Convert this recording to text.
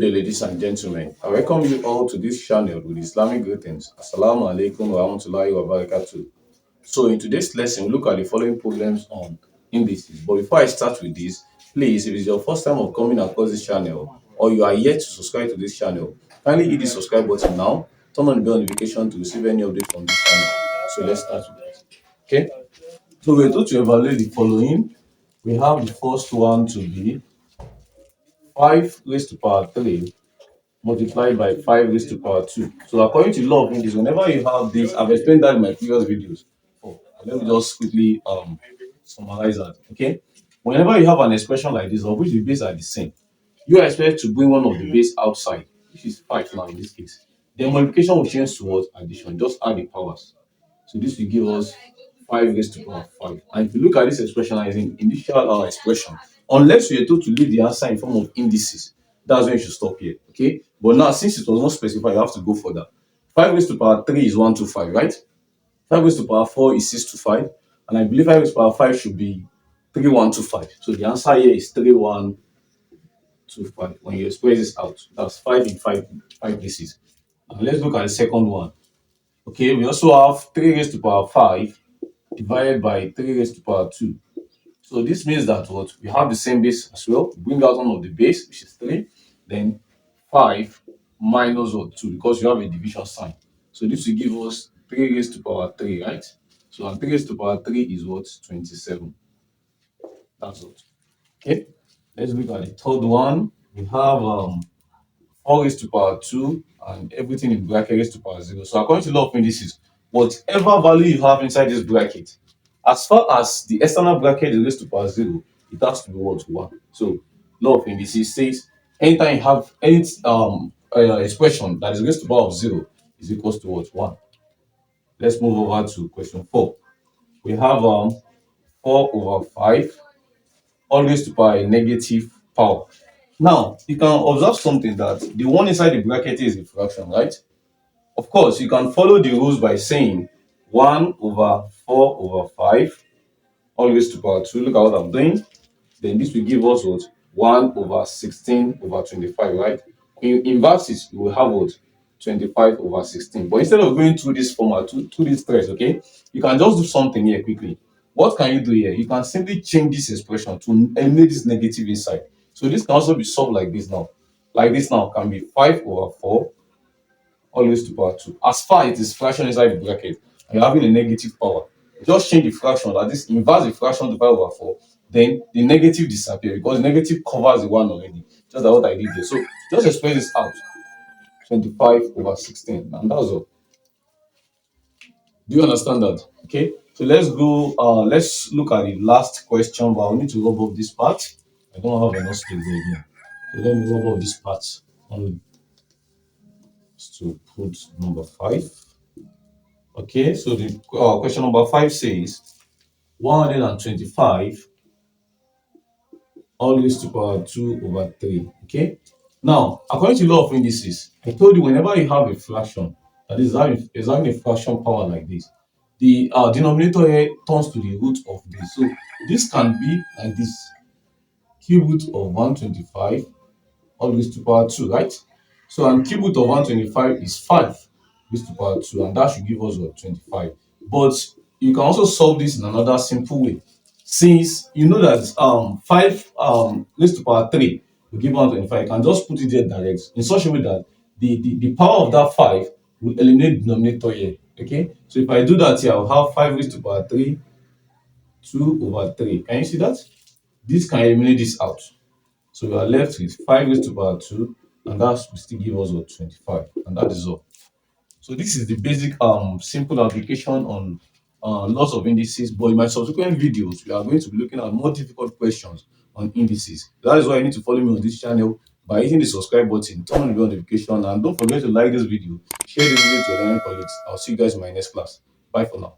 day, ladies and gentlemen. I welcome you all to this channel with Islamic greetings. Assalamu alaikum wa rahmatullahi wa barakatuh. So, in today's lesson, we look at the following problems on indices. But before I start with this, please, if it's your first time of coming across this channel or you are yet to subscribe to this channel, kindly hit the subscribe button now. Turn on the bell notification to receive any update from this channel. So, let's start with it. Okay? So, we're going to evaluate the following. We have the first one to be 5 raised to power 3 multiplied by 5 raised to power 2. So according to law of indices, whenever you have this, I've explained that in my previous videos. Oh, let me just quickly summarize that. Okay. Whenever you have an expression like this, of which the base are the same, you are expected to bring one of the base outside, which is 5 now in this case. Then multiplication will change towards addition. Just add the powers. So this will give us 5 raised to power 5. And if you look at this expression as an initial expression, unless we are told to leave the answer in form of indices, that's when you should stop here. Okay. But now, since it was not specified, you have to go further. 5 raised to power 3 is 125, right? 5 raised to power 4 is 625. And I believe 5 raised to power 5 should be 3125. So the answer here is 3125. When you express this out, that's 5 in 5 places. And let's look at the second one. Okay, we also have 3 raised to power 5 divided by 3 raised to power 2. So this means that what we have the same base as well. Bring out one of the base, which is 3, then 5 minus what 2, because you have a division sign. So this will give us 3 raised to power 3, right? So and 3 raised to power 3 is what? 27. That's what. Okay. Let's look at the third one. We have 4 raised to power 2 and everything in bracket raised to power 0. So according to law of indices, whatever value you have inside this bracket, as far as the external bracket is raised to power 0, it has to be what? 1. So law of indices says anytime you have any expression that is raised to power of 0 is equals to what? 1. Let's move over to question 4. We have 4 over 5 all raised to power a negative power. Now, you can observe something that the one inside the bracket is a fraction, right? Of course, you can follow the rules by saying 1 over 4 over 5 all raised to power 2. Look at what I'm doing. Then this will give us what? 1 over 16 over 25, right? In inverses, you will have what? 25 over 16. But instead of going through this format, through this stress, okay, you can just do something here quickly. What can you do here? You can simply change this expression to eliminate this negative inside. So this can also be solved like this now. Like this now can be 5 over 4 all raised to power 2. As far as it is fraction inside the bracket, and you're having a negative power, just change the fraction, that is, inverse the fraction to 5 over 4, then the negative disappear because the negative covers the 1 already. Just like what I did there. So just express this out. 25 over 16. And that's all. Do you understand that? Okay. So let's go. Let's look at the last question, but I'll need to rub off this part. I don't have enough space there again. So let me rub off this part only to put number 5. Okay, so the question number 5 says 125 all raised to power 2 over 3. Okay, now according to law of indices, I told you whenever you have a fraction that is having a fraction power like this, the denominator here turns to the root of this. So this can be like this: cube root of 125 all raised to power 2, right? So and cube root of 125 is 5 raised to power 2, and that should give us what? 25. But you can also solve this in another simple way. Since you know that 5 raised to power 3 will give 125, you can just put it there direct in such a way that the power of that 5 will eliminate the denominator here. Okay, so if I do that here, I'll have 5 raised to power 3 2 over 3. Can you see that? This can eliminate this out. So we are left with 5 raised to power 2, and that will still give us what? 25. And that is all. So this is the basic simple application on lots of indices. But in my subsequent videos, we are going to be looking at more difficult questions on indices. That is why you need to follow me on this channel by hitting the subscribe button, turn on the bell notification, and don't forget to like this video, share this video to your learning colleagues. I'll see you guys in my next class. Bye for now.